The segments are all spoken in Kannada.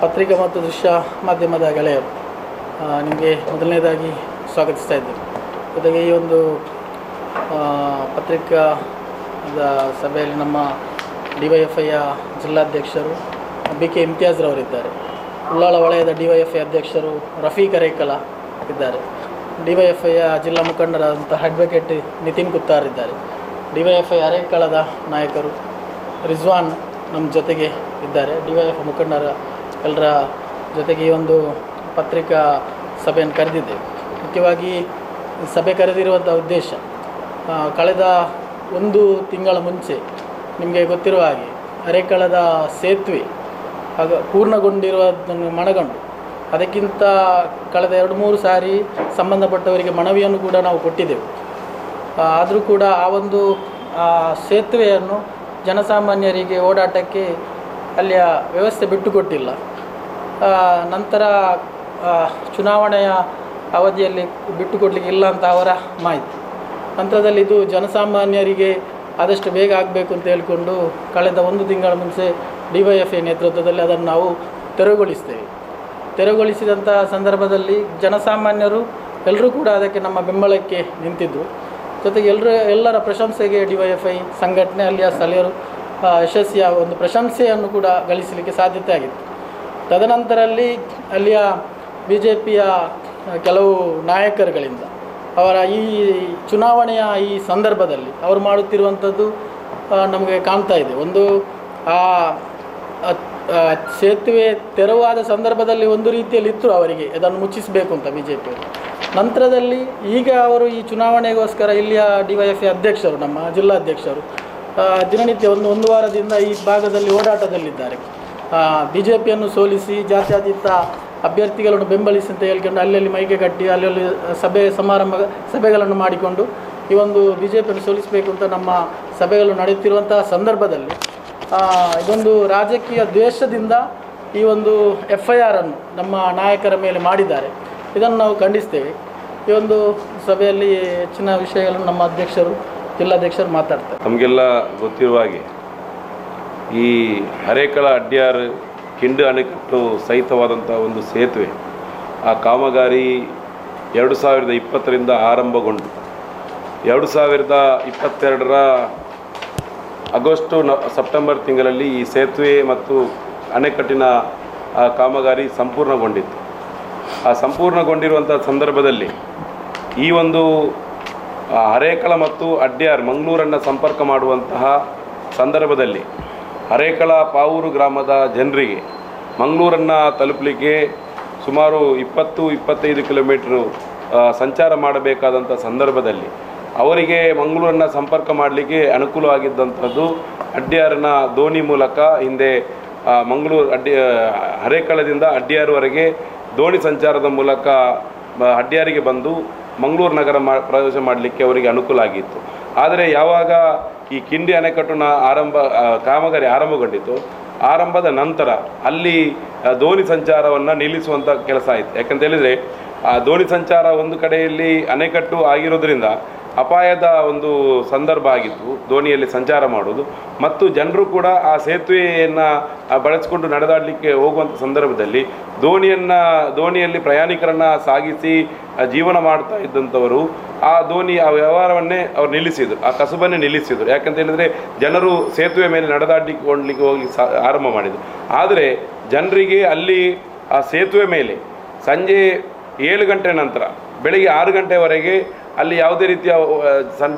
ಪತ್ರಿಕಾ ಮತ್ತು ದೃಶ್ಯ ಮಾಧ್ಯಮದ ಗೆಳೆಯರು, ನಿಮಗೆ ಮೊದಲನೇದಾಗಿ ಸ್ವಾಗತಿಸ್ತಾ ಇದ್ದೇವೆ. ಜೊತೆಗೆ ಈ ಒಂದು ಪತ್ರಿಕಾದ ಸಭೆಯಲ್ಲಿ ನಮ್ಮ ಡಿವೈಎಫ್ಐಯ ಜಿಲ್ಲಾಧ್ಯಕ್ಷರು BK ಇಮ್ತಿಯಾಜ್ರವರಿದ್ದಾರೆ. ಉಳ್ಳಾಳ ವಲಯದ ಡಿವೈಎಫ್ಐ ಅಧ್ಯಕ್ಷರು ರಫೀಕ್ ಅರೇಕಲ ಇದ್ದಾರೆ. ಡಿವೈಎಫ್ಐಯ ಜಿಲ್ಲಾ ಮುಖಂಡರಾದಂಥ ಅಡ್ವೊಕೇಟ್ ನಿತಿನ್ ಕುತ್ತಾರ್ ಇದ್ದಾರೆ. ಡಿವೈಎಫ್ಐ ಅರೇಕಳದ ನಾಯಕರು ರಿಜ್ವಾನ್ ನಮ್ಮ ಜೊತೆಗೆ ಇದ್ದಾರೆ. ಡಿವೈಎಫ್ಐ ಮುಖಂಡರ ಎಲ್ಲರ ಜೊತೆಗೆ ಈ ಒಂದು ಪತ್ರಿಕಾ ಸಭೆಯನ್ನು ಕರೆದಿದ್ದೇವೆ. ಮುಖ್ಯವಾಗಿ ಸಭೆ ಕರೆದಿರುವಂಥ ಉದ್ದೇಶ, ಕಳೆದ ಒಂದು ತಿಂಗಳ ಮುಂಚೆ ನಿಮಗೆ ಗೊತ್ತಿರುವ ಹಾಗೆ ಅರೇಕಳದ ಸೇತುವೆ ಪೂರ್ಣಗೊಂಡಿರುವುದನ್ನು ಮನಗಂಡು ಅದಕ್ಕಿಂತ ಕಳೆದ 2-3 ಸಾರಿ ಸಂಬಂಧಪಟ್ಟವರಿಗೆ ಮನವಿಯನ್ನು ಕೂಡ ನಾವು ಕೊಟ್ಟಿದ್ದೆವು. ಆದರೂ ಕೂಡ ಆ ಒಂದು ಸೇತುವೆಯನ್ನು ಜನಸಾಮಾನ್ಯರಿಗೆ ಓಡಾಟಕ್ಕೆ ಅಲ್ಲಿಯ ವ್ಯವಸ್ಥೆ ಬಿಟ್ಟುಕೊಟ್ಟಿಲ್ಲ. ನಂತರ ಚುನಾವಣೆಯ ಅವಧಿಯಲ್ಲಿ ಬಿಟ್ಟುಕೊಡ್ಲಿಕ್ಕೆ ಇಲ್ಲ ಅಂತ ಅವರ ಮಾಹಿತಿ. ನಂತರದಲ್ಲಿ ಇದು ಜನಸಾಮಾನ್ಯರಿಗೆ ಆದಷ್ಟು ಬೇಗ ಆಗಬೇಕು ಅಂತ ಹೇಳಿಕೊಂಡು ಕಳೆದ 1 ತಿಂಗಳ ಮುಂಚೆ ಡಿವೈಎಫ್ಐ ನೇತೃತ್ವದಲ್ಲಿ ಅದನ್ನು ನಾವು ತೆರವುಗೊಳಿಸ್ತೇವೆ. ತೆರವುಗೊಳಿಸಿದಂಥ ಸಂದರ್ಭದಲ್ಲಿ ಜನಸಾಮಾನ್ಯರು ಎಲ್ಲರೂ ಕೂಡ ಅದಕ್ಕೆ ನಮ್ಮ ಬೆಂಬಲಕ್ಕೆ ನಿಂತಿದ್ದರು. ಜೊತೆಗೆ ಎಲ್ಲರ ಪ್ರಶಂಸೆಗೆ ಡಿವೈಎಫ್ಐ ಸಂಘಟನೆ ಅಲ್ಲಿಯ ಸ್ಥಳೀಯರು ಯಶಸ್ವಿಯ ಒಂದು ಪ್ರಶಂಸೆಯನ್ನು ಕೂಡ ಗಳಿಸಲಿಕ್ಕೆ ಸಾಧ್ಯತೆ ಆಗಿತ್ತು. ತದನಂತರಲ್ಲಿ ಅಲ್ಲಿಯ BJPಯ ಕೆಲವು ನಾಯಕರುಗಳಿಂದ ಅವರ ಈ ಚುನಾವಣೆಯ ಈ ಸಂದರ್ಭದಲ್ಲಿ ಅವರು ಮಾಡುತ್ತಿರುವಂಥದ್ದು ನಮಗೆ ಕಾಣ್ತಾ ಇದೆ. ಒಂದು ಸೇತುವೆ ತೆರವಾದ ಸಂದರ್ಭದಲ್ಲಿ ಒಂದು ರೀತಿಯಲ್ಲಿ ಇತ್ತು ಅವರಿಗೆ ಅದನ್ನು ಮುಚ್ಚಿಸಬೇಕು ಅಂತ BJP. ನಂತರದಲ್ಲಿ ಈಗ ಅವರು ಈ ಚುನಾವಣೆಗೋಸ್ಕರ ಇಲ್ಲಿಯ ಡಿವೈಎಫ್ಐ ಅಧ್ಯಕ್ಷರು, ನಮ್ಮ ಜಿಲ್ಲಾಧ್ಯಕ್ಷರು ದಿನನಿತ್ಯ ಒಂದು ವಾರದಿಂದ ಈ ಭಾಗದಲ್ಲಿ ಓಡಾಟದಲ್ಲಿದ್ದಾರೆ. BJPಯನ್ನು ಸೋಲಿಸಿ ಜಾತ್ಯತೀತ ಅಭ್ಯರ್ಥಿಗಳನ್ನು ಬೆಂಬಲಿಸಿ ಅಂತ ಹೇಳ್ಕೊಂಡು ಅಲ್ಲಲ್ಲಿ ಮೈಕೆ ಕಟ್ಟಿ ಅಲ್ಲಲ್ಲಿ ಸಭೆಗಳನ್ನು ಮಾಡಿಕೊಂಡು ಈ ಒಂದು BJPಯನ್ನು ಸೋಲಿಸಬೇಕು ಅಂತ ನಮ್ಮ ಸಭೆಗಳು ನಡೆಯುತ್ತಿರುವಂತಹ ಸಂದರ್ಭದಲ್ಲಿ ಇದೊಂದು ರಾಜಕೀಯ ದ್ವೇಷದಿಂದ ಈ ಒಂದು FIR ಅನ್ನು ನಮ್ಮ ನಾಯಕರ ಮೇಲೆ ಮಾಡಿದ್ದಾರೆ. ಇದನ್ನು ನಾವು ಖಂಡಿಸ್ತೇವೆ. ಈ ಒಂದು ಸಭೆಯಲ್ಲಿ ಹೆಚ್ಚಿನ ವಿಷಯಗಳನ್ನು ನಮ್ಮ ಜಿಲ್ಲಾಧ್ಯಕ್ಷರು ಮಾತಾಡ್ತಾರೆ. ನಮಗೆಲ್ಲ ಗೊತ್ತಿರುವ ಹಾಗೆ ಈ ಅರೇಕಳ ಅಡ್ಯಾರ್ ಕಿಂಡು ಅಣೆಕಟ್ಟು ಸಹಿತವಾದಂಥ ಒಂದು ಸೇತುವೆ ಆ ಕಾಮಗಾರಿ 2020ರಿಂದ ಆರಂಭಗೊಂಡು 2022ರ ಸೆಪ್ಟೆಂಬರ್ ತಿಂಗಳಲ್ಲಿ ಈ ಸೇತುವೆ ಮತ್ತು ಅಣೆಕಟ್ಟಿನ ಕಾಮಗಾರಿ ಸಂಪೂರ್ಣಗೊಂಡಿತ್ತು. ಆ ಸಂಪೂರ್ಣಗೊಂಡಿರುವಂಥ ಸಂದರ್ಭದಲ್ಲಿ ಈ ಒಂದು ಅರೇಕಳ ಮತ್ತು ಅಡ್ಯಾರ್ ಮಂಗಳೂರನ್ನು ಸಂಪರ್ಕ ಮಾಡುವಂತಹ ಸಂದರ್ಭದಲ್ಲಿ ಅರೇಕಳ ಪಾವೂರು ಗ್ರಾಮದ ಜನರಿಗೆ ಮಂಗಳೂರನ್ನು ತಲುಪಲಿಕ್ಕೆ ಸುಮಾರು 20-25 ಕಿಲೋಮೀಟ್ರು ಸಂಚಾರ ಮಾಡಬೇಕಾದಂಥ ಸಂದರ್ಭದಲ್ಲಿ ಅವರಿಗೆ ಮಂಗಳೂರನ್ನು ಸಂಪರ್ಕ ಮಾಡಲಿಕ್ಕೆ ಅನುಕೂಲವಾಗಿದ್ದಂಥದ್ದು ಅಡ್ಯಾರಿನ ದೋಣಿ ಮೂಲಕ ಹಿಂದೆ ಅರೇಕಳದಿಂದ ಅಡ್ಯಾರ್ವರೆಗೆ ದೋಣಿ ಸಂಚಾರದ ಮೂಲಕ ಅಡ್ಯಾರಿಗೆ ಬಂದು ಮಂಗಳೂರು ನಗರ ಪ್ರವೇಶ ಮಾಡಲಿಕ್ಕೆ ಅವರಿಗೆ ಅನುಕೂಲ ಆಗಿತ್ತು. ಆದರೆ ಯಾವಾಗ ಈ ಕಿಂಡಿ ಅಣೆಕಟ್ಟಿನ ಕಾಮಗಾರಿ ಆರಂಭಗೊಂಡಿತ್ತು, ಆರಂಭದ ನಂತರ ಅಲ್ಲಿ ದೋಣಿ ಸಂಚಾರವನ್ನು ನಿಲ್ಲಿಸುವಂಥ ಕೆಲಸ ಆಯಿತು. ಯಾಕಂತ ಹೇಳಿದರೆ ಆ ದೋಣಿ ಸಂಚಾರ ಒಂದು ಕಡೆಯಲ್ಲಿ ಅಣೆಕಟ್ಟು ಆಗಿರೋದ್ರಿಂದ ಅಪಾಯದ ಒಂದು ಸಂದರ್ಭ ಆಗಿತ್ತು ದೋಣಿಯಲ್ಲಿ ಸಂಚಾರ ಮಾಡೋದು. ಮತ್ತು ಜನರು ಕೂಡ ಆ ಸೇತುವೆಯನ್ನು ಬಳಸಿಕೊಂಡು ನಡೆದಾಡಲಿಕ್ಕೆ ಹೋಗುವಂಥ ಸಂದರ್ಭದಲ್ಲಿ ದೋಣಿಯಲ್ಲಿ ಪ್ರಯಾಣಿಕರನ್ನು ಸಾಗಿಸಿ ಜೀವನ ಮಾಡ್ತಾ ಇದ್ದಂಥವರು ಆ ವ್ಯವಹಾರವನ್ನೇ ಅವ್ರು ನಿಲ್ಲಿಸಿದರು, ಆ ಕಸುಬನ್ನೇ ನಿಲ್ಲಿಸಿದರು. ಯಾಕಂತ ಹೇಳಿದರೆ ಜನರು ಸೇತುವೆ ಮೇಲೆ ಹೋಗ್ಲಿಕ್ಕೆ ಆರಂಭ ಮಾಡಿದರು. ಆದರೆ ಜನರಿಗೆ ಅಲ್ಲಿ ಆ ಸೇತುವೆ ಮೇಲೆ ಸಂಜೆ 7 ಗಂಟೆ ನಂತರ ಬೆಳಗ್ಗೆ 6 ಗಂಟೆವರೆಗೆ ಅಲ್ಲಿ ಯಾವುದೇ ರೀತಿಯ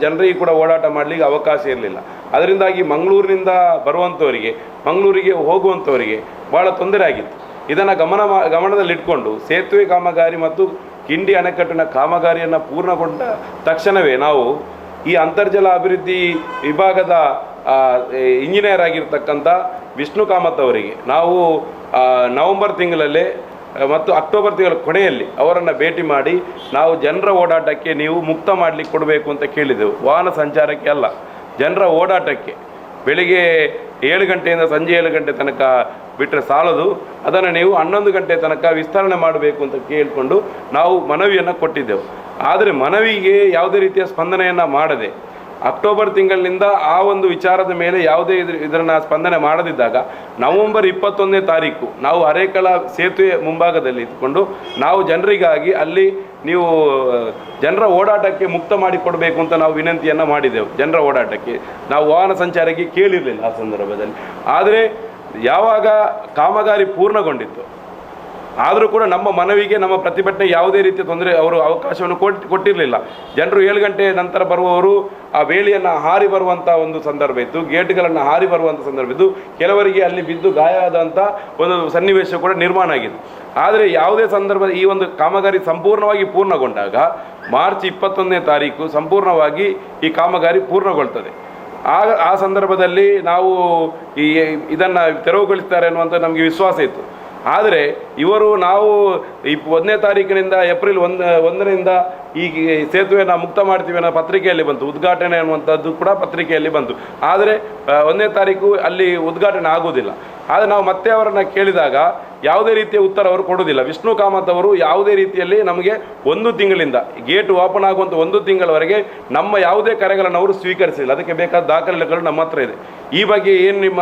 ಜನರಿಗೆ ಕೂಡ ಓಡಾಟ ಮಾಡಲಿಕ್ಕೆ ಅವಕಾಶ ಇರಲಿಲ್ಲ. ಅದರಿಂದಾಗಿ ಮಂಗಳೂರಿನಿಂದ ಬರುವಂಥವರಿಗೆ, ಮಂಗಳೂರಿಗೆ ಹೋಗುವಂಥವರಿಗೆ ಭಾಳ ತೊಂದರೆ ಆಗಿತ್ತು. ಇದನ್ನು ಗಮನದಲ್ಲಿಟ್ಕೊಂಡು ಸೇತುವೆ ಕಾಮಗಾರಿ ಮತ್ತು ಕಿಂಡಿ ಅಣೆಕಟ್ಟಿನ ಕಾಮಗಾರಿಯನ್ನು ಪೂರ್ಣಗೊಂಡ ತಕ್ಷಣವೇ ನಾವು ಈ ಅಂತರ್ಜಲ ಅಭಿವೃದ್ಧಿ ವಿಭಾಗದ ಇಂಜಿನಿಯರ್ ಆಗಿರ್ತಕ್ಕಂಥ ವಿಷ್ಣು ಕಾಮತ್ ಅವರಿಗೆ ನಾವು ನವೆಂಬರ್ ತಿಂಗಳಲ್ಲೇ ಮತ್ತು ಅಕ್ಟೋಬರ್ ತಿಂಗಳ ಕೊನೆಯಲ್ಲಿ ಅವರನ್ನು ಭೇಟಿ ಮಾಡಿ ನಾವು ಜನರ ಓಡಾಟಕ್ಕೆ ನೀವು ಮುಕ್ತ ಮಾಡಲಿಕ್ಕೆ ಕೊಡಬೇಕು ಅಂತ ಕೇಳಿದೆವು. ವಾಹನ ಸಂಚಾರಕ್ಕೆ ಅಲ್ಲ, ಜನರ ಓಡಾಟಕ್ಕೆ. ಬೆಳಿಗ್ಗೆ 7 ಗಂಟೆಯಿಂದ ಸಂಜೆ 7 ಗಂಟೆ ತನಕ ಬಿಟ್ಟರೆ ಸಾಲದು, ಅದನ್ನು ನೀವು 11 ಗಂಟೆ ತನಕ ವಿಸ್ತರಣೆ ಮಾಡಬೇಕು ಅಂತ ಕೇಳಿಕೊಂಡು ನಾವು ಮನವಿಯನ್ನು ಕೊಟ್ಟಿದ್ದೆವು. ಆದರೆ ಮನವಿಗೆ ಯಾವುದೇ ರೀತಿಯ ಸ್ಪಂದನೆಯನ್ನು ಮಾಡದೆ ಅಕ್ಟೋಬರ್ ತಿಂಗಳಿನಿಂದ ಆ ಒಂದು ವಿಚಾರದ ಮೇಲೆ ಯಾವುದೇ ಇದನ್ನು ಸ್ಪಂದನೆ ಮಾಡದಿದ್ದಾಗ ನವೆಂಬರ್ 21ನೇ ತಾರೀಕು ನಾವು ಅರೇಕಳ ಸೇತುವೆ ಮುಂಭಾಗದಲ್ಲಿ ಇದ್ದುಕೊಂಡು ನಾವು ಜನರಿಗಾಗಿ ಅಲ್ಲಿ ನೀವು ಜನರ ಓಡಾಟಕ್ಕೆ ಮುಕ್ತ ಮಾಡಿಕೊಡಬೇಕು ಅಂತ ನಾವು ವಿನಂತಿಯನ್ನು ಮಾಡಿದೆವು. ಜನರ ಓಡಾಟಕ್ಕೆ ನಾವು ವಾಹನ ಸಂಚಾರಕ್ಕೆ ಕೇಳಿರಲಿಲ್ಲ ಆ ಸಂದರ್ಭದಲ್ಲಿ. ಆದರೆ ಯಾವಾಗ ಕಾಮಗಾರಿ ಪೂರ್ಣಗೊಂಡಿತ್ತು ಆದರೂ ಕೂಡ ನಮ್ಮ ಮನವಿಗೆ ನಮ್ಮ ಪ್ರತಿಭಟನೆ ಯಾವುದೇ ರೀತಿಯ ತೊಂದರೆ ಅವರು ಅವಕಾಶವನ್ನು ಕೊಟ್ಟಿರಲಿಲ್ಲ. ಜನರು 7 ಗಂಟೆ ನಂತರ ಬರುವವರು ಆ ಬೇಲಿಯನ್ನು ಹಾರಿ ಬರುವಂಥ ಒಂದು ಸಂದರ್ಭ ಇತ್ತು, ಗೇಟ್ಗಳನ್ನು ಹಾರಿ ಬರುವಂಥ ಸಂದರ್ಭ ಇದ್ದು, ಕೆಲವರಿಗೆ ಅಲ್ಲಿ ಬಿದ್ದು ಗಾಯ ಆದಂಥ ಒಂದು ಸನ್ನಿವೇಶ ಕೂಡ ನಿರ್ಮಾಣ ಆಗಿದೆ. ಆದರೆ ಯಾವುದೇ ಸಂದರ್ಭ ಈ ಒಂದು ಕಾಮಗಾರಿ ಸಂಪೂರ್ಣವಾಗಿ ಪೂರ್ಣಗೊಂಡಾಗ ಮಾರ್ಚ್ 21ನೇ ತಾರೀಕು ಸಂಪೂರ್ಣವಾಗಿ ಈ ಕಾಮಗಾರಿ ಪೂರ್ಣಗೊಳ್ತದೆ. ಆ ಸಂದರ್ಭದಲ್ಲಿ ನಾವು ಇದನ್ನು ತೆರವುಗೊಳಿಸ್ತಾರೆ ಅನ್ನುವಂಥ ನಮಗೆ ವಿಶ್ವಾಸ ಇತ್ತು. ಆದರೆ ಇವರು ನಾವು 1ನೇ ತಾರೀಕಿನಿಂದ ಏಪ್ರಿಲ್ 1ರಿಂದ ಈ ಸೇತುವೆಯನ್ನು ಮುಕ್ತ ಮಾಡ್ತೀವಿ ಅನ್ನೋ ಪತ್ರಿಕೆಯಲ್ಲಿ ಬಂತು, ಉದ್ಘಾಟನೆ ಅನ್ನುವಂಥದ್ದು ಕೂಡ ಪತ್ರಿಕೆಯಲ್ಲಿ ಬಂತು. ಆದರೆ 1ನೇ ತಾರೀಕು ಅಲ್ಲಿ ಉದ್ಘಾಟನೆ ಆಗುವುದಿಲ್ಲ. ಆದರೆ ನಾವು ಮತ್ತೆ ಅವರನ್ನು ಕೇಳಿದಾಗ ಯಾವುದೇ ರೀತಿಯ ಉತ್ತರ ಅವರು ಕೊಡುವುದಿಲ್ಲ. ವಿಷ್ಣು ಕಾಮತ್ ಅವರು ಯಾವುದೇ ರೀತಿಯಲ್ಲಿ ನಮಗೆ 1 ತಿಂಗಳಿಂದ ಗೇಟ್ ಓಪನ್ ಆಗುವಂಥ 1 ತಿಂಗಳವರೆಗೆ ನಮ್ಮ ಯಾವುದೇ ಕರೆಗಳನ್ನು ಅವರು ಸ್ವೀಕರಿಸಿಲ್ಲ. ಅದಕ್ಕೆ ಬೇಕಾದ ದಾಖಲೆಗಳು ನಮ್ಮ ಹತ್ರ ಇದೆ. ಈ ಬಗ್ಗೆ ಏನು ನಿಮ್ಮ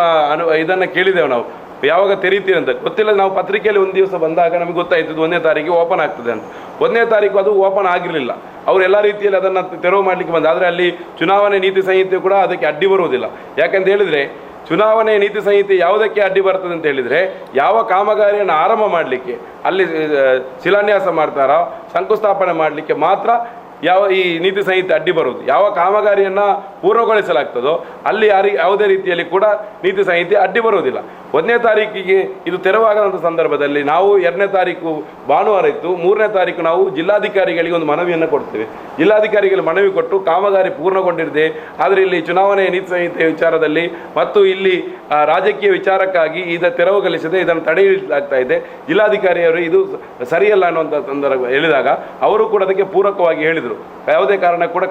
ಇದನ್ನು ಕೇಳಿದೆವು ನಾವು, ಯಾವಾಗ ತೆರೀತೀರಿ ಅಂತ ಗೊತ್ತಿಲ್ಲ. ನಾವು ಪತ್ರಿಕೆಯಲ್ಲಿ ಒಂದು ದಿವಸ ಬಂದಾಗ ನಮಗೆ ಗೊತ್ತಾಯ್ತದೆ 1ನೇ ತಾರೀಕಿಗೆ ಓಪನ್ ಆಗ್ತದೆ ಅಂತ. 1ನೇ ತಾರೀಕು ಅದು ಓಪನ್ ಆಗಿರಲಿಲ್ಲ. ಅವರು ಎಲ್ಲ ರೀತಿಯಲ್ಲಿ ಅದನ್ನು ತೆರವು ಮಾಡಲಿಕ್ಕೆ ಬಂದ. ಆದರೆ ಅಲ್ಲಿ ಚುನಾವಣೆ ನೀತಿ ಸಂಹಿತೆ ಕೂಡ ಅದಕ್ಕೆ ಅಡ್ಡಿ ಬರುವುದಿಲ್ಲ. ಯಾಕಂತ ಹೇಳಿದರೆ ಚುನಾವಣೆ ನೀತಿ ಸಂಹಿತೆ ಯಾವುದಕ್ಕೆ ಅಡ್ಡಿ ಬರ್ತದೆ ಅಂತ ಹೇಳಿದರೆ, ಯಾವ ಕಾಮಗಾರಿಯನ್ನು ಆರಂಭ ಮಾಡಲಿಕ್ಕೆ ಅಲ್ಲಿ ಶಿಲಾನ್ಯಾಸ ಮಾಡ್ತಾರೋ ಶಂಕುಸ್ಥಾಪನೆ ಮಾಡಲಿಕ್ಕೆ ಮಾತ್ರ ಈ ನೀತಿ ಸಂಹಿತೆ ಅಡ್ಡಿ ಬರುವುದು. ಯಾವ ಕಾಮಗಾರಿಯನ್ನು ಪೂರ್ಣಗೊಳಿಸಲಾಗ್ತದೋ ಅಲ್ಲಿ ಯಾವುದೇ ರೀತಿಯಲ್ಲಿ ಕೂಡ ನೀತಿ ಸಂಹಿತೆ ಅಡ್ಡಿ ಬರುವುದಿಲ್ಲ. 1ನೇ ತಾರೀಕಿಗೆ ಇದು ತೆರವಾಗದಂಥ ಸಂದರ್ಭದಲ್ಲಿ ನಾವು 2ನೇ ತಾರೀಕು ಭಾನುವಾರ ಇತ್ತು, 3ನೇ ತಾರೀಕು ನಾವು ಜಿಲ್ಲಾಧಿಕಾರಿಗಳಿಗೆ ಒಂದು ಮನವಿಯನ್ನು ಕೊಡ್ತೇವೆ. ಜಿಲ್ಲಾಧಿಕಾರಿಗಳಿಗೆ ಮನವಿ ಕೊಟ್ಟು ಕಾಮಗಾರಿ ಪೂರ್ಣಗೊಂಡಿದೆ, ಆದರೆ ಇಲ್ಲಿ ಚುನಾವಣೆ ನೀತಿ ಸಂಹಿತೆ ವಿಚಾರದಲ್ಲಿ ಮತ್ತು ಇಲ್ಲಿ ರಾಜಕೀಯ ವಿಚಾರಕ್ಕಾಗಿ ತೆರವುಗೊಳಿಸದೆ ಇದನ್ನು ತಡೆಯಲಾಗ್ತಾ ಇದೆ, ಜಿಲ್ಲಾಧಿಕಾರಿಯವರು ಇದು ಸರಿಯಲ್ಲ ಅನ್ನುವಂಥ ಸಂದರ್ಭ ಹೇಳಿದಾಗ ಅವರು ಕೂಡ ಅದಕ್ಕೆ ಪೂರಕವಾಗಿ ಹೇಳಿದರು, ಯಾವುದೇ ಕಾರಣ ಕೂಡ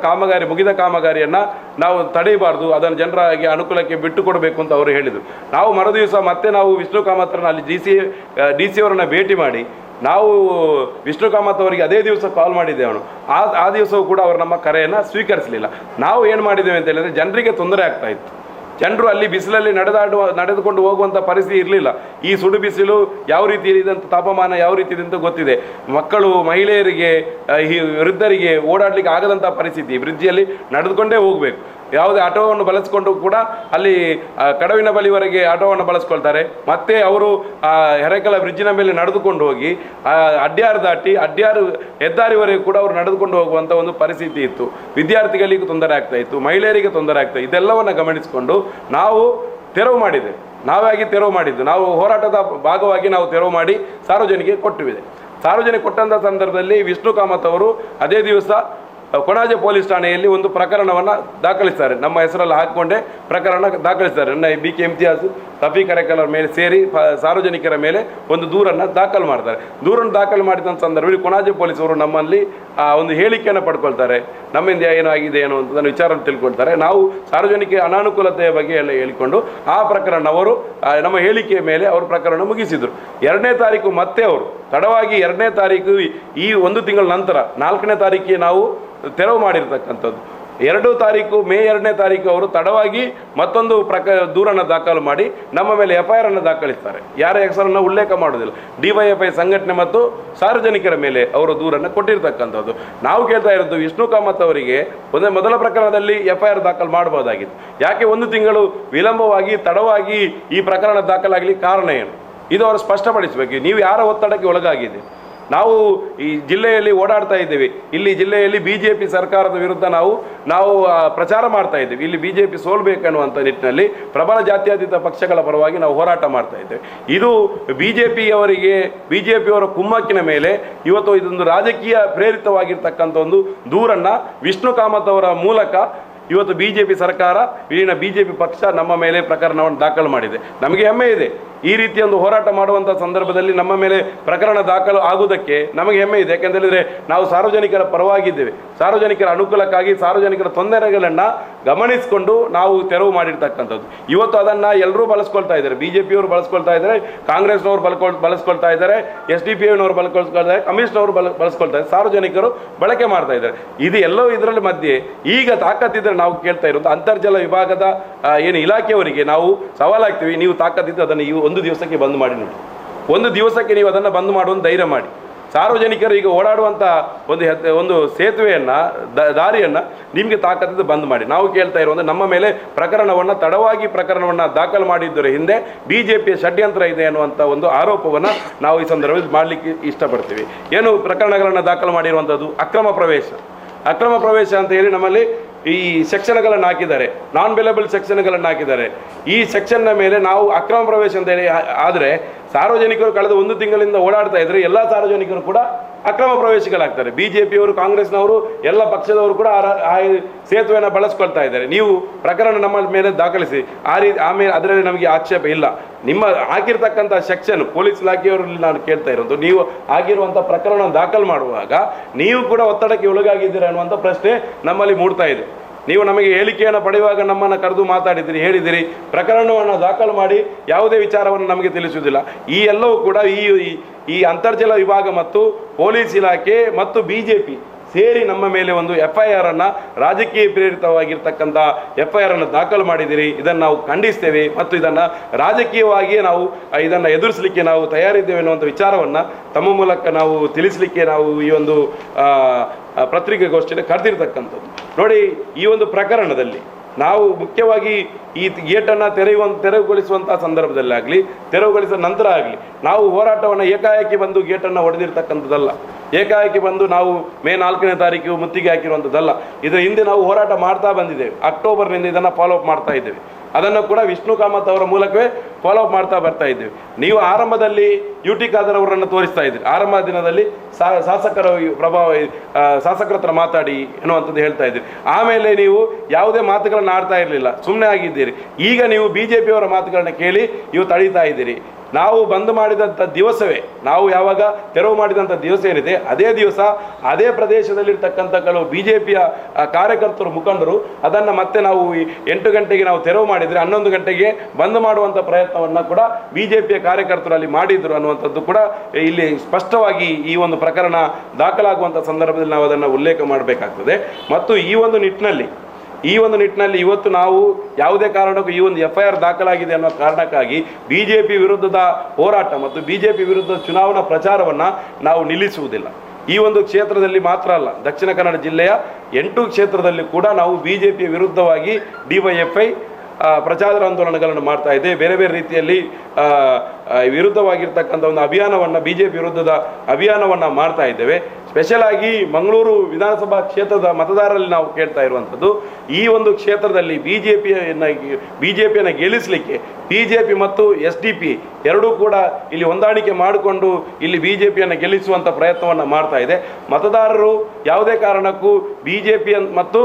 ಮುಗಿದ ಕಾಮಗಾರಿಯನ್ನು ನಾವು ತಡೆಯಬಾರ್ದು, ಅದನ್ನು ಜನರಾಗಿ ಅನುಕೂಲಕ್ಕೆ ಬಿಟ್ಟು ಕೊಡಬೇಕು ಅಂತ ಅವರು ಹೇಳಿದರು. ನಾವು ಮರುದಿವಸ ಮತ್ತೆ ನಾವು ವಿಷ್ಣು ಕಾಮತ್ರನ ಅಲ್ಲಿ ಡಿ ಸಿ ಅವರನ್ನು ಭೇಟಿ ಮಾಡಿ ನಾವು ವಿಷ್ಣು ಕಾಮತ್ ಅವರಿಗೆ ಅದೇ ದಿವಸ ಕಾಲ್ ಮಾಡಿದ್ದೇವೆ. ಆ ದಿವಸವೂ ಕೂಡ ಅವರು ನಮ್ಮ ಕರೆಯನ್ನು ಸ್ವೀಕರಿಸಲಿಲ್ಲ. ನಾವು ಏನು ಮಾಡಿದ್ದೇವೆ ಅಂತ ಹೇಳಿದರೆ ಜನರಿಗೆ ತೊಂದರೆ ಆಗ್ತಾ ಇತ್ತು. ಜನರು ಅಲ್ಲಿ ಬಿಸಿಲಲ್ಲಿ ನಡೆದುಕೊಂಡು ಹೋಗುವಂಥ ಪರಿಸ್ಥಿತಿ ಇರಲಿಲ್ಲ. ಈ ಸುಡು ಬಿಸಿಲು ಯಾವ ರೀತಿ ಇದಂಥ ತಾಪಮಾನ ಯಾವ ರೀತಿ ಇದೆ ಅಂತ ಗೊತ್ತಿದೆ. ಮಕ್ಕಳು, ಮಹಿಳೆಯರಿಗೆ, ಈ ವೃದ್ಧರಿಗೆ ಓಡಾಡಲಿಕ್ಕೆ ಆಗದಂಥ ಪರಿಸ್ಥಿತಿ. ಬ್ರಿಡ್ಜಿಯಲ್ಲಿ ನಡೆದುಕೊಂಡೇ ಹೋಗಬೇಕು. ಯಾವುದೇ ಆಟೋವನ್ನು ಬಳಸಿಕೊಂಡು ಕೂಡ ಅಲ್ಲಿ ಕಡವಿನ ಬಳಿವರೆಗೆ ಆಟೋವನ್ನು ಬಳಸ್ಕೊಳ್ತಾರೆ. ಮತ್ತೆ ಅವರು ಹೆರೆಕಲ ಬ್ರಿಡ್ಜಿನ ಮೇಲೆ ನಡೆದುಕೊಂಡು ಹೋಗಿ ಅಡ್ಯಾರು ದಾಟಿ ಅಡ್ಯಾರು ಹೆದ್ದಾರಿವರೆಗೂ ಕೂಡ ಅವರು ನಡೆದುಕೊಂಡು ಹೋಗುವಂಥ ಒಂದು ಪರಿಸ್ಥಿತಿ ಇತ್ತು. ವಿದ್ಯಾರ್ಥಿಗಳಿಗೆ ತೊಂದರೆ ಆಗ್ತಾ ಇತ್ತು, ಮಹಿಳೆಯರಿಗೆ ತೊಂದರೆ ಆಗ್ತಾ ಇತ್ತು. ಇದೆಲ್ಲವನ್ನು ಗಮನಿಸಿಕೊಂಡು ನಾವು ತೆರವು ಮಾಡಿದೆ. ನಾವಾಗಿ ತೆರವು ಮಾಡಿದ್ದು, ನಾವು ಹೋರಾಟದ ಭಾಗವಾಗಿ ನಾವು ತೆರವು ಮಾಡಿ ಸಾರ್ವಜನಿಕರಿಗೆ ಕೊಟ್ಟಿದೆ. ಸಾರ್ವಜನಿಕ ಕೊಟ್ಟಂಥ ಸಂದರ್ಭದಲ್ಲಿ ವಿಷ್ಣು ಕಾಮತ್ ಅವರು ಅದೇ ದಿವಸ ಕೊಣಾಜೆ ಪೊಲೀಸ್ ಠಾಣೆಯಲ್ಲಿ ಒಂದು ಪ್ರಕರಣವನ್ನು ದಾಖಲಿಸ್ತಾರೆ. ನಮ್ಮ ಹೆಸರಲ್ಲಿ ಹಾಕಿಕೊಂಡೇ ಪ್ರಕರಣ ದಾಖಲಿಸ್ತಾರೆ. ನನ್ನ BK ಇಮ್ತಿಯಾಜ್, ರಫೀಕ್ ಅರೇಕಲ್ ಮೇಲೆ ಸೇರಿ ಸಾರ್ವಜನಿಕರ ಮೇಲೆ ಒಂದು ದೂರನ್ನು ದಾಖಲು ಮಾಡ್ತಾರೆ. ದೂರನ್ನು ದಾಖಲು ಮಾಡಿದ ಸಂದರ್ಭದಲ್ಲಿ ಕೊಣಾಜೆ ಪೊಲೀಸರು ನಮ್ಮಲ್ಲಿ ಒಂದು ಹೇಳಿಕೆಯನ್ನು ಪಡ್ಕೊಳ್ತಾರೆ. ನಮ್ಮಿಂದ ಏನಾಗಿದೆ ಏನೋ ಅಂತ ವಿಚಾರ ತಿಳ್ಕೊಳ್ತಾರೆ. ನಾವು ಸಾರ್ವಜನಿಕ ಅನಾನುಕೂಲತೆಯ ಬಗ್ಗೆ ಎಲ್ಲ ಹೇಳಿಕೊಂಡು ಆ ಪ್ರಕರಣ ಅವರು ನಮ್ಮ ಹೇಳಿಕೆಯ ಮೇಲೆ ಅವರು ಪ್ರಕರಣ ಮುಗಿಸಿದರು. 2ನೇ ತಾರೀಕು ಮತ್ತೆ ಅವರು ತಡವಾಗಿ 2ನೇ ತಾರೀಕು ಈ 1 ತಿಂಗಳ ನಂತರ 4ನೇ ತಾರೀಕಿಗೆ ನಾವು ತೆರವು ಮಾಡಿರ್ತಕ್ಕಂಥದ್ದು. 2 ತಾರೀಕು ಮೇ 2ನೇ ತಾರೀಕು ಅವರು ತಡವಾಗಿ ಮತ್ತೊಂದು ದೂರನ್ನು ದಾಖಲು ಮಾಡಿ ನಮ್ಮ ಮೇಲೆ FIR ಅನ್ನು ದಾಖಲಿಸ್ತಾರೆ. ಯಾರ ಹೆಸರನ್ನು ಉಲ್ಲೇಖ ಮಾಡೋದಿಲ್ಲ. DYFI ಸಂಘಟನೆ ಮತ್ತು ಸಾರ್ವಜನಿಕರ ಮೇಲೆ ಅವರು ದೂರನ್ನು ಕೊಟ್ಟಿರ್ತಕ್ಕಂಥದ್ದು. ನಾವು ಕೇಳ್ತಾ ಇರೋದು ವಿಷ್ಣು ಕಾಮತ್ ಅವರಿಗೆ ಮೊದಲ ಪ್ರಕರಣದಲ್ಲಿ FIR ದಾಖಲು ಮಾಡಬಹುದಾಗಿತ್ತು. ಯಾಕೆ 1 ತಿಂಗಳು ವಿಳಂಬವಾಗಿ ತಡವಾಗಿ ಈ ಪ್ರಕರಣ ದಾಖಲಾಗಲಿಕ್ಕೆ ಕಾರಣ ಏನು? ಇದು ಅವರು ಸ್ಪಷ್ಟಪಡಿಸಬೇಕು. ನೀವು ಯಾರ ಒತ್ತಡಕ್ಕೆ ಒಳಗಾಗಿದೆ? ನಾವು ಈ ಜಿಲ್ಲೆಯಲ್ಲಿ ಓಡಾಡ್ತಾ ಇದ್ದೇವೆ. ಇಲ್ಲಿ ಜಿಲ್ಲೆಯಲ್ಲಿ BJP ಸರ್ಕಾರದ ವಿರುದ್ಧ ನಾವು ಪ್ರಚಾರ ಮಾಡ್ತಾ ಇದ್ದೇವೆ. ಇಲ್ಲಿ BJP ಸೋಲ್ಬೇಕನ್ನುವಂಥ ನಿಟ್ಟಿನಲ್ಲಿ ಪ್ರಬಲ ಜಾತ್ಯತೀತ ಪಕ್ಷಗಳ ಪರವಾಗಿ ನಾವು ಹೋರಾಟ ಮಾಡ್ತಾ ಇದ್ದೇವೆ. ಇದು BJPಯವರ ಕುಮ್ಮಕ್ಕಿನ ಮೇಲೆ ಇವತ್ತು ಇದೊಂದು ರಾಜಕೀಯ ಪ್ರೇರಿತವಾಗಿರ್ತಕ್ಕಂಥ ಒಂದು ದೂರನ್ನು ವಿಷ್ಣು ಕಾಮತ್ ಅವರ ಮೂಲಕ ಇವತ್ತು BJP ಸರ್ಕಾರ, ಇಲ್ಲಿನ BJP ಪಕ್ಷ ನಮ್ಮ ಮೇಲೆ ಪ್ರಕರಣವನ್ನು ದಾಖಲು ಮಾಡಿದೆ. ನಮಗೆ ಹೆಮ್ಮೆ ಇದೆ. ಈ ರೀತಿಯ ಒಂದು ಹೋರಾಟ ಮಾಡುವಂಥ ಸಂದರ್ಭದಲ್ಲಿ ನಮ್ಮ ಮೇಲೆ ಪ್ರಕರಣ ದಾಖಲು ಆಗುವುದಕ್ಕೆ ನಮಗೆ ಹೆಮ್ಮೆ ಇದೆ. ಯಾಕೆಂತ ಹೇಳಿದರೆ ನಾವು ಸಾರ್ವಜನಿಕರ ಪರವಾಗಿದ್ದೇವೆ. ಸಾರ್ವಜನಿಕರ ಅನುಕೂಲಕ್ಕಾಗಿ, ಸಾರ್ವಜನಿಕರ ತೊಂದರೆಗಳನ್ನು ಗಮನಿಸಿಕೊಂಡು ನಾವು ತೆರವು ಮಾಡಿರ್ತಕ್ಕಂಥದ್ದು. ಇವತ್ತು ಅದನ್ನು ಎಲ್ಲರೂ ಬಳಸ್ಕೊಳ್ತಾ ಇದ್ದಾರೆ. BJPಯವರು ಬಳಸ್ಕೊಳ್ತಾ ಇದ್ದಾರೆ, ಕಾಂಗ್ರೆಸ್ನವರು ಬಳಸ್ಕೊಳ್ತಾ ಇದ್ದಾರೆ, SDPIನವರು ಬಳಸ್ಕೊಳ್ತಾ ಇದ್ದಾರೆ, ಕಮ್ಯುನಿಸ್ಟ್ನವರು ಬಳಸ್ಕೊಳ್ತಾ ಇದ್ದಾರೆ, ಸಾರ್ವಜನಿಕರು ಬಳಕೆ ಮಾಡ್ತಾ ಇದ್ದಾರೆ. ಇದು ಎಲ್ಲೋ ಇದರಲ್ಲಿ ಮಧ್ಯೆ ಈಗ ತಾಕತ್ತಿದ್ರೆ ನಾವು ಕೇಳ್ತಾ ಇರೋದು ಅಂತರ್ಜಲ ವಿಭಾಗದ ಏನು ಇಲಾಖೆಯವರಿಗೆ ನಾವು ಸವಾಲಾಗ್ತೀವಿ, ನೀವು ತಾಕತ್ತಿದ್ದು ಅದನ್ನು ಈ ಒಂದು ದಿವಸಕ್ಕೆ ಬಂದ್ ಮಾಡಿ ನೋಡಿ, ಒಂದು ದಿವಸಕ್ಕೆ ನೀವು ಅದನ್ನು ಬಂದ್ ಮಾಡುವಂಥ ಧೈರ್ಯ ಮಾಡಿ. ಸಾರ್ವಜನಿಕರು ಈಗ ಓಡಾಡುವಂಥ ಒಂದು ಸೇತುವೆಯನ್ನು ದಾರಿಯನ್ನು ನಿಮಗೆ ತಾಕತ್ತಿದ್ದು ಬಂದ್ ಮಾಡಿ. ನಾವು ಕೇಳ್ತಾ ಇರುವಂಥ ನಮ್ಮ ಮೇಲೆ ತಡವಾಗಿ ಪ್ರಕರಣವನ್ನು ದಾಖಲು ಮಾಡಿದ್ದರ ಹಿಂದೆ BJPಯ ಷಡ್ಯಂತ್ರ ಇದೆ ಅನ್ನುವಂಥ ಒಂದು ಆರೋಪವನ್ನು ನಾವು ಈ ಸಂದರ್ಭದಲ್ಲಿ ಮಾಡಲಿಕ್ಕೆ ಇಷ್ಟಪಡ್ತೀವಿ. ಏನು ಪ್ರಕರಣಗಳನ್ನು ದಾಖಲು ಮಾಡಿರುವಂಥದ್ದು ಅಕ್ರಮ ಪ್ರವೇಶ ಅಂತ ಹೇಳಿ ನಮ್ಮಲ್ಲಿ ಈ ಸೆಕ್ಷನ್ಗಳನ್ನು ಹಾಕಿದ್ದಾರೆ, ನಾನ್ ಬೆಲೆಬಲ್ ಸೆಕ್ಷನ್ಗಳನ್ನು ಹಾಕಿದ್ದಾರೆ. ಈ ಸೆಕ್ಷನ್ನ ಮೇಲೆ ನಾವು ಅಕ್ರಮ ಪ್ರವೇಶ ಅಂತ ಹೇಳಿ ಆದರೆ ಸಾರ್ವಜನಿಕರು ಕಳೆದ ಒಂದು ತಿಂಗಳಿಂದ ಓಡಾಡ್ತಾ ಇದ್ದಾರೆ. ಎಲ್ಲ ಸಾರ್ವಜನಿಕರು ಕೂಡ ಅಕ್ರಮ ಪ್ರವೇಶಿಗಳಾಗ್ತಾರೆ. BJPಯವರು, ಕಾಂಗ್ರೆಸ್ನವರು, ಎಲ್ಲ ಪಕ್ಷದವರು ಕೂಡ ಆ ಸೇತುವೆಯನ್ನು ಬಳಸ್ಕೊಳ್ತಾ ಇದ್ದಾರೆ. ನೀವು ಪ್ರಕರಣ ನಮ್ಮ ಮೇಲೆ ದಾಖಲಿಸಿ, ಆಮೇಲೆ ಅದರಲ್ಲಿ ನಮಗೆ ಆಕ್ಷೇಪ ಇಲ್ಲ. ನಿಮ್ಮ ಹಾಕಿರ್ತಕ್ಕಂಥ ಸೆಕ್ಷನ್ ಪೊಲೀಸ್ ಇಲಾಖೆಯವರಲ್ಲಿ ನಾನು ಕೇಳ್ತಾ ಇರೋದು, ನೀವು ಆಗಿರುವಂಥ ಪ್ರಕರಣ ದಾಖಲು ಮಾಡುವಾಗ ನೀವು ಕೂಡ ಒತ್ತಡಕ್ಕೆ ಒಳಗಾಗಿದ್ದೀರಾ ಅನ್ನುವಂಥ ಪ್ರಶ್ನೆ ನಮ್ಮಲ್ಲಿ ಮೂಡ್ತಾ ಇದೆ. ನೀವು ನಮಗೆ ಹೇಳಿಕೆಯನ್ನು ಪಡೆಯುವಾಗ ನಮ್ಮನ್ನು ಕರೆದು ಮಾತಾಡಿದ್ದೀರಿ, ಹೇಳಿದಿರಿ, ಪ್ರಕರಣವನ್ನು ದಾಖಲು ಮಾಡಿ ಯಾವುದೇ ವಿಚಾರವನ್ನು ನಮಗೆ ತಿಳಿಸುವುದಿಲ್ಲ. ಈ ಎಲ್ಲವೂ ಕೂಡ ಈ ಅಂತರ್ಜಲ ವಿಭಾಗ ಮತ್ತು ಪೊಲೀಸ್ ಇಲಾಖೆ ಮತ್ತು BJP ಸೇರಿ ನಮ್ಮ ಮೇಲೆ ಒಂದು FIR ಅನ್ನು, ರಾಜಕೀಯ ಪ್ರೇರಿತವಾಗಿರ್ತಕ್ಕಂಥ FIR ಅನ್ನು ದಾಖಲು ಮಾಡಿದ್ದೀರಿ. ಇದನ್ನು ನಾವು ಖಂಡಿಸ್ತೇವೆ ಮತ್ತು ಇದನ್ನು ರಾಜಕೀಯವಾಗಿಯೇ ನಾವು ಇದನ್ನು ಎದುರಿಸಲಿಕ್ಕೆ ನಾವು ತಯಾರಿದ್ದೇವೆ ಅನ್ನುವಂಥ ವಿಚಾರವನ್ನು ತಮ್ಮ ಮೂಲಕ ನಾವು ತಿಳಿಸಲಿಕ್ಕೆ ನಾವು ಈ ಒಂದು ಪತ್ರಿಕೆಗೋಷ್ಠಿಯನ್ನು ಕರೆದಿರ್ತಕ್ಕಂಥದ್ದು. ನೋಡಿ, ಈ ಒಂದು ಪ್ರಕರಣದಲ್ಲಿ ನಾವು ಮುಖ್ಯವಾಗಿ ಈ ಗೇಟನ್ನು ತೆರವುಗೊಳಿಸುವಂಥ ಸಂದರ್ಭದಲ್ಲಾಗಲಿ, ತೆರವುಗೊಳಿಸಿದ ನಂತರ ಆಗಲಿ, ನಾವು ಹೋರಾಟವನ್ನು ಏಕಾಏಕಿ ಬಂದು ಗೇಟನ್ನು ಹೊಡೆದಿರ್ತಕ್ಕಂಥದ್ದಲ್ಲ. ಏಕಾಏಕಿ ಬಂದು ನಾವು ಮೇ 4ನೇ ತಾರೀಕು ಮುತ್ತಿಗೆ ಹಾಕಿರುವಂಥದ್ದಲ್ಲ. ಇದರ ಹಿಂದೆ ನಾವು ಹೋರಾಟ ಮಾಡ್ತಾ ಬಂದಿದ್ದೇವೆ. ಅಕ್ಟೋಬರ್ನಿಂದ ಇದನ್ನು ಫಾಲೋಅಪ್ ಮಾಡ್ತಾ ಇದ್ದೇವೆ. ಅದನ್ನು ಕೂಡ ವಿಷ್ಣು ಕಾಮತ್ ಅವರ ಮೂಲಕವೇ ಫಾಲೋಅಪ್ ಮಾಡ್ತಾ ಬರ್ತಾ ಇದ್ದೇವೆ. ನೀವು ಆರಂಭದಲ್ಲಿ UT ಖಾದರ್ ಅವರನ್ನು ತೋರಿಸ್ತಾ ಇದ್ದೀರಿ. ಆರಂಭ ದಿನದಲ್ಲಿ ಶಾಸಕರ ಹತ್ರ ಮಾತಾಡಿ ಎನ್ನುವಂಥದ್ದು ಹೇಳ್ತಾ ಇದ್ದೀರಿ. ಆಮೇಲೆ ನೀವು ಯಾವುದೇ ಮಾತುಗಳನ್ನು ಆಡ್ತಾ ಇರಲಿಲ್ಲ, ಸುಮ್ಮನೆ ಆಗಿದ್ದೀರಿ. ಈಗ ನೀವು BJPಯವರ ಮಾತುಗಳನ್ನ ಕೇಳಿ ಇವು ತಡೀತಾ ಇದ್ದೀರಿ. ನಾವು ಬಂದ್ ಮಾಡಿದಂಥ ದಿವಸವೇ, ನಾವು ಯಾವಾಗ ತೆರವು ಮಾಡಿದಂಥ ದಿವಸ ಏನಿದೆ, ಅದೇ ದಿವಸ ಅದೇ ಪ್ರದೇಶದಲ್ಲಿರ್ತಕ್ಕಂಥ ಕೆಲವು BJPಯ ಕಾರ್ಯಕರ್ತರು, ಮುಖಂಡರು ಅದನ್ನು ಮತ್ತೆ ನಾವು 8 ಗಂಟೆಗೆ ನಾವು ತೆರವು ಮಾಡಿದರೆ 11 ಗಂಟೆಗೆ ಬಂದ್ ಮಾಡುವಂಥ ಪ್ರಯತ್ನವನ್ನು ಕೂಡ BJPಯ ಕಾರ್ಯಕರ್ತರು ಅಲ್ಲಿ ಮಾಡಿದ್ರು ಅನ್ನುವಂಥದ್ದು ಕೂಡ ಇಲ್ಲಿ ಸ್ಪಷ್ಟವಾಗಿ ಈ ಒಂದು ಪ್ರಕರಣ ದಾಖಲಾಗುವಂಥ ಸಂದರ್ಭದಲ್ಲಿ ನಾವು ಅದನ್ನು ಉಲ್ಲೇಖ ಮಾಡಬೇಕಾಗ್ತದೆ. ಮತ್ತು ಈ ಒಂದು ನಿಟ್ಟಿನಲ್ಲಿ ಇವತ್ತು ನಾವು ಯಾವುದೇ ಕಾರಣಕ್ಕೂ ಈ ಒಂದು FIR ದಾಖಲಾಗಿದೆ ಅನ್ನೋ ಕಾರಣಕ್ಕಾಗಿ BJP ವಿರುದ್ಧದ ಹೋರಾಟ ಮತ್ತು BJP ವಿರುದ್ಧದ ಚುನಾವಣಾ ಪ್ರಚಾರವನ್ನು ನಾವು ನಿಲ್ಲಿಸುವುದಿಲ್ಲ. ಈ ಒಂದು ಕ್ಷೇತ್ರದಲ್ಲಿ ಮಾತ್ರ ಅಲ್ಲ, ದಕ್ಷಿಣ ಕನ್ನಡ ಜಿಲ್ಲೆಯ 8 ಕ್ಷೇತ್ರದಲ್ಲಿ ಕೂಡ ನಾವು BJP ವಿರುದ್ಧವಾಗಿ DYFI ಪ್ರಚಾರ ಆಂದೋಲನಗಳನ್ನು ಮಾಡ್ತಾ ಇದೆ. ಬೇರೆ ಬೇರೆ ರೀತಿಯಲ್ಲಿ ವಿರುದ್ಧವಾಗಿರ್ತಕ್ಕಂಥ ಒಂದು ಅಭಿಯಾನವನ್ನು, BJP ವಿರುದ್ಧದ ಅಭಿಯಾನವನ್ನು ಮಾಡ್ತಾ ಇದ್ದೇವೆ. ಸ್ಪೆಷಲ್ ಆಗಿ ಮಂಗಳೂರು ಕ್ಷೇತ್ರದ ಮತದಾರರಲ್ಲಿ ನಾವು ಕೇಳ್ತಾ ಇರುವಂಥದ್ದು, ಈ ಒಂದು ಕ್ಷೇತ್ರದಲ್ಲಿ BJPಯನ್ನು ಗೆಲ್ಲಿಸಲಿಕ್ಕೆ BJP ಮತ್ತು SDP ಎರಡೂ ಕೂಡ ಇಲ್ಲಿ ಹೊಂದಾಣಿಕೆ ಮಾಡಿಕೊಂಡು ಇಲ್ಲಿ BJPಯನ್ನು ಗೆಲ್ಲಿಸುವಂಥ ಪ್ರಯತ್ನವನ್ನು ಮಾಡ್ತಾ ಇದೆ. ಮತದಾರರು ಯಾವುದೇ ಕಾರಣಕ್ಕೂ BJP ಮತ್ತು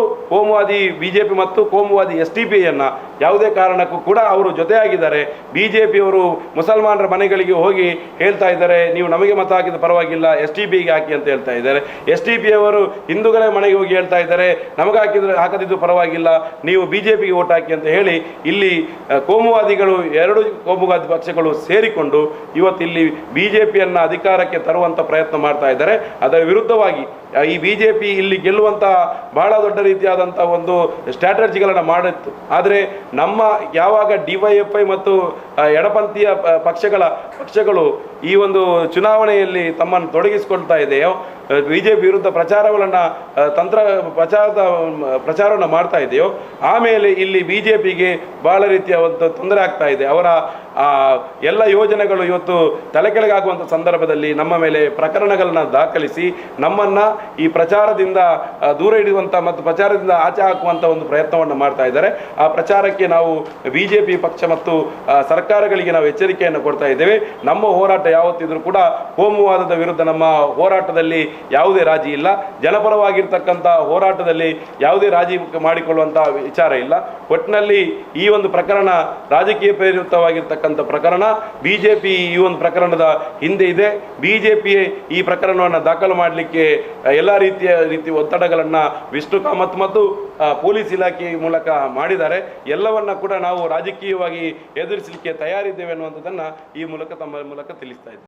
ಕೋಮುವಾದಿ SDPಯನ್ನು ಯಾವುದೇ ಕಾರಣಕ್ಕೂ ಕೂಡ ಅವರು ಜೊತೆಯಾಗಿದ್ದಾರೆ. BJPಯವರು ಮುಸಲ್ಮಾನರ ಮನೆಗಳಿಗೆ ಹೋಗಿ ಹೇಳ್ತಾ ಇದ್ದಾರೆ, ನೀವು ನಮಗೆ ಮತ ಹಾಕಿದ ಪರವಾಗಿಲ್ಲ, SDPಗೆ ಹಾಕಿ ಅಂತ ಹೇಳ್ತಾ ಇದ್ದಾರೆ. SDPಯವರು ಹಿಂದೂಗಳ ಮನೆಗೆ ಹೋಗಿ ಹೇಳ್ತಾ ಇದ್ದಾರೆ, ನಮಗೆ ಹಾಕದಿದ್ದು ಪರವಾಗಿಲ್ಲ, ನೀವು BJPಗೆ ಓಟ್ ಹಾಕಿ ಅಂತ ಹೇಳಿ ಇಲ್ಲಿ ಕೋಮುವಾದಿಗಳು, ಎರಡು ಕೋಮುವಾದಿ ಪಕ್ಷಗಳು ಸೇರಿಕೊಂಡು ಇವತ್ತು ಇಲ್ಲಿ BJPಯನ್ನು ಅಧಿಕಾರಕ್ಕೆ ತರುವಂಥ ಪ್ರಯತ್ನ ಮಾಡ್ತಾ ಇದ್ದಾರೆ. ಅದರ ವಿರುದ್ಧವಾಗಿ ಈ BJP ಇಲ್ಲಿ ಗೆಲ್ಲುವಂಥ ಬಹಳ ದೊಡ್ಡ ರೀತಿಯಾದಂಥ ಒಂದು ಸ್ಟ್ರಾಟಜಿಗಳನ್ನು ಮಾಡಿತ್ತು. ಆದರೆ ನಮ್ಮ ಯಾವಾಗ DYFI ಮತ್ತು ಎಡಪಂಥೀಯ ಪಕ್ಷಗಳು ಈ ಒಂದು ಚುನಾವಣೆಯಲ್ಲಿ ತಮ್ಮನ್ನು ತೊಡಗಿಸಿಕೊಳ್ತಾ ಇದೆಯೋ, BJP ವಿರುದ್ಧ ಪ್ರಚಾರವನ್ನು ಮಾಡ್ತಾ ಇದೆಯೋ, ಆಮೇಲೆ ಇಲ್ಲಿ BJPಗೆ ಬಹಳ ರೀತಿಯ ಒಂದು ತೊಂದರೆ ಆಗ್ತಾ ಇದೆ. ಅವರ ಎಲ್ಲ ಯೋಜನೆಗಳು ಇವತ್ತು ತಲೆಕೆಳಗಾಗುವಂಥ ಸಂದರ್ಭದಲ್ಲಿ ನಮ್ಮ ಮೇಲೆ ಪ್ರಕರಣಗಳನ್ನು ದಾಖಲಿಸಿ ನಮ್ಮನ್ನು ಈ ಪ್ರಚಾರದಿಂದ ದೂರ ಇಡುವಂಥ ಮತ್ತು ಪ್ರಚಾರದಿಂದ ಆಚೆ ಹಾಕುವಂಥ ಒಂದು ಪ್ರಯತ್ನವನ್ನು ಮಾಡ್ತಾ ಇದ್ದಾರೆ. ಆ ಪ್ರಚಾರಕ್ಕೆ ನಾವು BJP ಪಕ್ಷ ಮತ್ತು ಸರ್ಕಾರಗಳಿಗೆ ನಾವು ಎಚ್ಚರಿಕೆಯನ್ನು ಕೊಡ್ತಾ ಇದ್ದೇವೆ. ನಮ್ಮ ಹೋರಾಟ ಯಾವತ್ತಿದ್ರೂ ಕೂಡ ಕೋಮುವಾದದ ವಿರುದ್ಧ ನಮ್ಮ ಹೋರಾಟದಲ್ಲಿ ಯಾವುದೇ ರಾಜಿ ಇಲ್ಲ. ಜನಪರವಾಗಿರ್ತಕ್ಕಂಥ ಹೋರಾಟದಲ್ಲಿ ಯಾವುದೇ ರಾಜಿ ಮಾಡಿಕೊಳ್ಳುವಂಥ ವಿಚಾರ ಇಲ್ಲ. ಒಟ್ಟಿನಲ್ಲಿ ಈ ಒಂದು ಪ್ರಕರಣ ರಾಜಕೀಯ ಪ್ರೇರಿತವಾಗಿರ್ತಕ್ಕಂಥ ಆಗಿರ್ತಕ್ಕಂಥ ಪ್ರಕರಣ. BJP ಈ ಒಂದು ಪ್ರಕರಣದ ಹಿಂದೆ ಇದೆ. BJP ಈ ಪ್ರಕರಣವನ್ನು ದಾಖಲು ಮಾಡಲಿಕ್ಕೆ ಎಲ್ಲ ರೀತಿ ಒತ್ತಡಗಳನ್ನು ವಿಷ್ಣು ಕಾಮತ್ ಮತ್ತು ಪೊಲೀಸ್ ಇಲಾಖೆ ಮೂಲಕ ಮಾಡಿದ್ದಾರೆ. ಎಲ್ಲವನ್ನ ಕೂಡ ನಾವು ರಾಜಕೀಯವಾಗಿ ಎದುರಿಸಲಿಕ್ಕೆ ತಯಾರಿದ್ದೇವೆ ಅನ್ನುವಂಥದ್ದನ್ನು ಈ ಮೂಲಕ ತಮ್ಮ ಮೂಲಕ ತಿಳಿಸ್ತಾ ಇದ್ದೇವೆ.